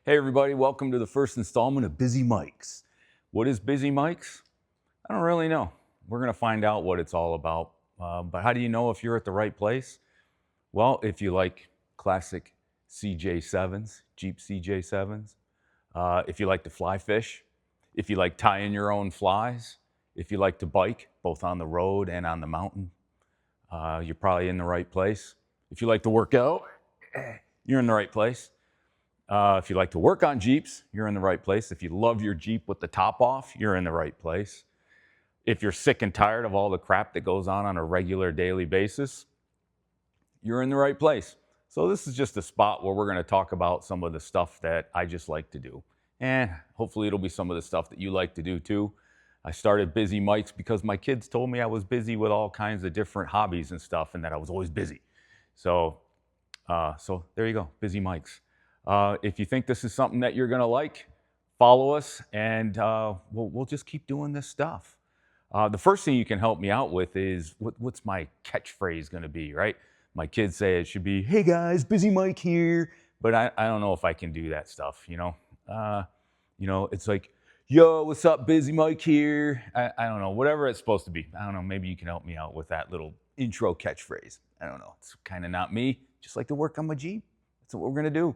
Hey everybody, welcome to the first installment of Busy Mics. What is Busy Mics? I don't really know. We're going to find out what it's all about. But how do you know if you're at the right place? Well, if you like classic CJ7s, Jeep CJ7s, if you like to fly fish, if you like tying your own flies, if you like to bike, both on the road and on the mountain, you're probably in the right place. If you like to work out, you're in the right place. If you like to work on Jeeps, you're in the right place. If you love your Jeep with the top off, you're in the right place. If you're sick and tired of all the crap that goes on a regular daily basis, you're in the right place. So this is just a spot where we're going to talk about some of the stuff that I just like to do. And hopefully it'll be some of the stuff that you like to do too. I started Busy Mics because my kids told me I was busy with all kinds of different hobbies and stuff and that I was always busy. So there you go, Busy Mics. If you think this is something that you're going to like, follow us and we'll just keep doing this stuff. The first thing you can help me out with is what's my catchphrase going to be, right? My kids say it should be, hey guys, Busy Mike here. But I don't know if I can do that stuff, you know? It's like, yo, what's up, Busy Mike here? I don't know, whatever it's supposed to be. I don't know, maybe you can help me out with that little intro catchphrase. I don't know, it's kind of not me. Just like to work on my Jeep. That's what we're going to do.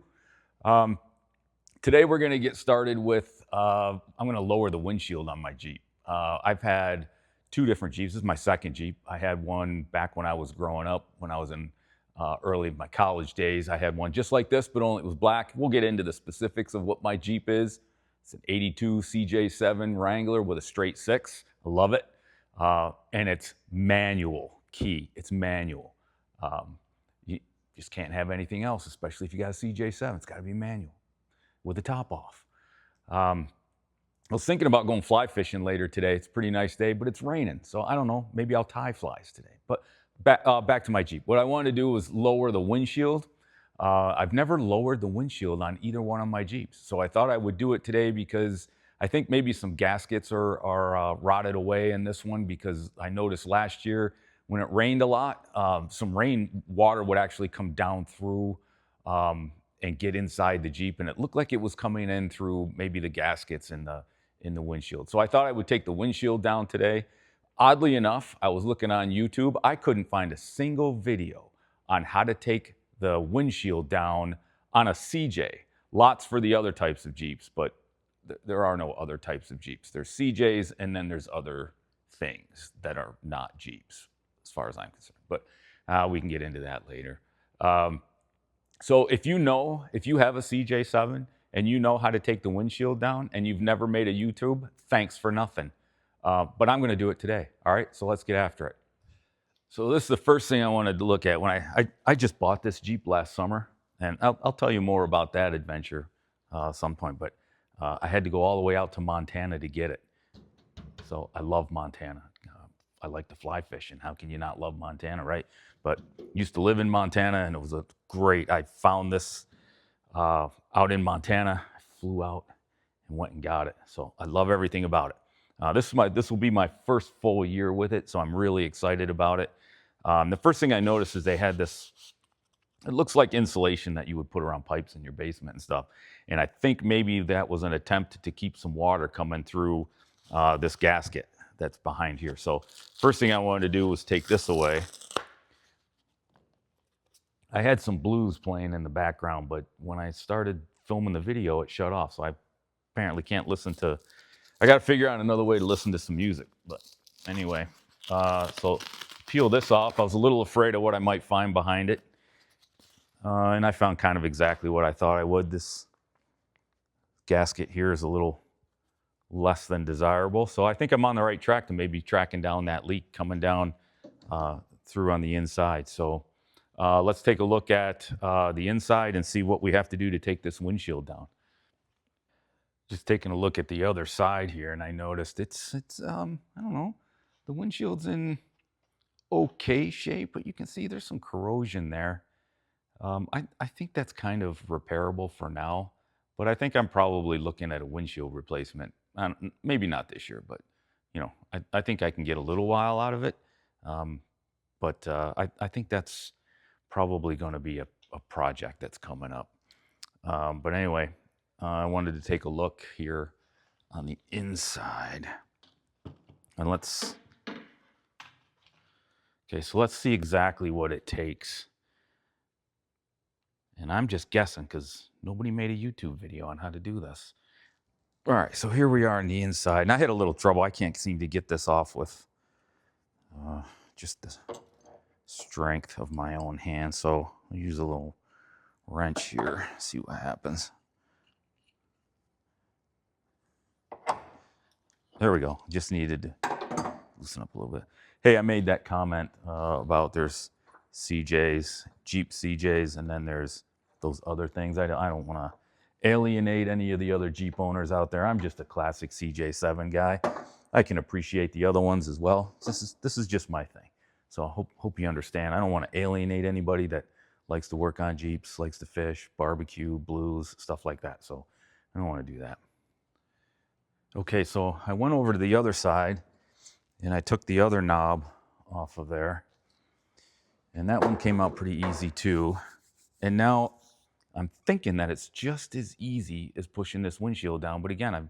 Today we're going to get started with, I'm going to lower the windshield on my Jeep. I've had two different Jeeps. This is my second Jeep. I had one back when I was growing up, when I was in early my college days. I had one just like this, but only it was black. We'll get into the specifics of what my Jeep is. It's an 82 CJ7 Wrangler with a straight six. I love it. And it's manual key. It's manual. You just can't have anything else, especially if you got a CJ7. It's got to be manual with the top off. I was thinking about going fly fishing later today. It's a pretty nice day, but it's raining. So I don't know, maybe I'll tie flies today. But back to my Jeep. What I wanted to do was lower the windshield. I've never lowered the windshield on either one of my Jeeps. So I thought I would do it today because I think maybe some gaskets are rotted away in this one, because I noticed last year when it rained a lot, some rain water would actually come down through and get inside the Jeep, and it looked like it was coming in through maybe the gaskets in the windshield. So I thought I would take the windshield down today. Oddly enough, I was looking on YouTube. I couldn't find a single video on how to take the windshield down on a CJ. Lots for the other types of Jeeps, but there are no other types of Jeeps. There's CJs, and then there's other things that are not Jeeps, as far as I'm concerned. But we can get into that later. So if you have a CJ7 and you know how to take the windshield down and you've never made a YouTube, thanks for nothing. But I'm going to do it today. All right, so let's get after it. So this is the first thing I wanted to look at. When I just bought this Jeep last summer, and I'll tell you more about that adventure at some point, but I had to go all the way out to Montana to get it. So I love Montana. I like to fly fish, and how can you not love Montana, right? But used to live in Montana, and it was great. I found this out in Montana. I flew out and went and got it. So I love everything about it. This will be my first full year with it, so I'm really excited about it. The first thing I noticed is they had this, it looks like insulation that you would put around pipes in your basement and stuff. And I think maybe that was an attempt to keep some water coming through this gasket that's behind here. So first thing I wanted to do was take this away. I had some blues playing in the background, but when I started filming the video, it shut off. So I apparently can't listen to, I got to figure out another way to listen to some music. But anyway, so peel this off. I was a little afraid of what I might find behind it. And I found kind of exactly what I thought I would. This gasket here is a little less than desirable. So I think I'm on the right track to maybe tracking down that leak coming down through on the inside. So let's take a look at the inside and see what we have to do to take this windshield down. Just taking a look at the other side here, and I noticed it's I don't know, the windshield's in okay shape, but you can see there's some corrosion there. I think that's kind of repairable for now, but I think I'm probably looking at a windshield replacement. Maybe not this year, but you know, I think I can get a little while out of it. But I think that's probably going to be a project that's coming up. But anyway, I wanted to take a look here on the inside. And so let's see exactly what it takes. And I'm just guessing because nobody made a YouTube video on how to do this. All right, so here we are on the inside. And I had a little trouble. I can't seem to get this off with just the strength of my own hand. So I'll use a little wrench here, see what happens. There we go. Just needed to loosen up a little bit. Hey, I made that comment about there's CJs, Jeep CJs, and then there's those other things. I don't want to alienate any of the other Jeep owners out there. I'm just a classic CJ7 guy. I can appreciate the other ones as well. This is just my thing. So I hope you understand. I don't want to alienate anybody that likes to work on Jeeps, likes to fish, barbecue, blues, stuff like that. So I don't want to do that. Okay, so I went over to the other side and I took the other knob off of there. And that one came out pretty easy too. And now I'm thinking that it's just as easy as pushing this windshield down. But again, I've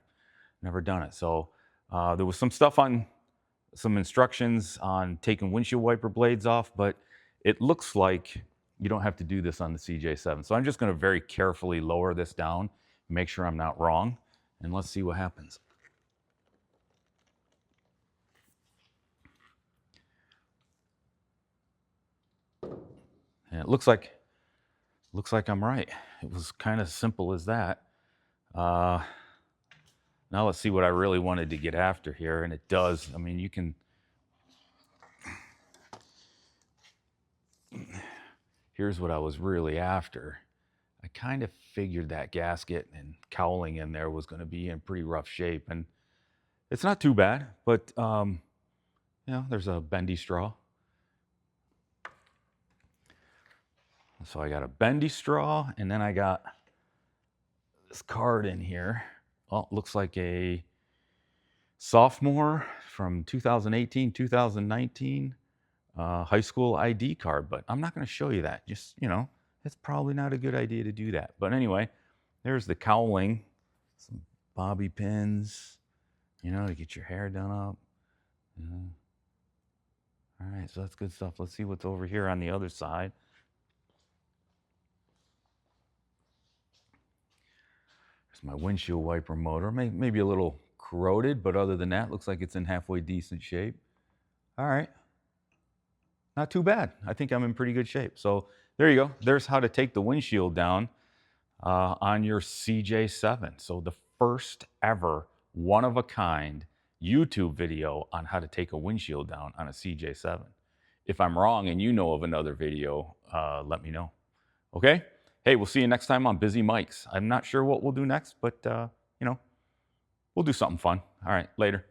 never done it. So there was some instructions on taking windshield wiper blades off, but it looks like you don't have to do this on the CJ7. So I'm just going to very carefully lower this down, make sure I'm not wrong, and let's see what happens. And it looks like I'm right. It was kind of simple as that. Now let's see what I really wanted to get after here, and it does. I mean, you can. Here's what I was really after. I kind of figured that gasket and cowling in there was going to be in pretty rough shape, and it's not too bad, but you know, there's a bendy straw. So I got a bendy straw, and then I got this card in here. Oh, looks like a sophomore from 2018, 2019 high school ID card, but I'm not going to show you that. Just, you know, it's probably not a good idea to do that. But anyway, there's the cowling, some bobby pins, you know, to get your hair done up. All right, so that's good stuff. Let's see what's over here on the other side. There's my windshield wiper motor. Maybe a little corroded, but other than that, looks like it's in halfway decent shape. All right. Not too bad. I think I'm in pretty good shape. So there you go. There's how to take the windshield down on your CJ7. So the first ever one-of-a-kind YouTube video on how to take a windshield down on a CJ7. If I'm wrong and you know of another video, let me know. Okay? Hey, we'll see you next time on Busy Mics. I'm not sure what we'll do next, but, you know, we'll do something fun. All right, later.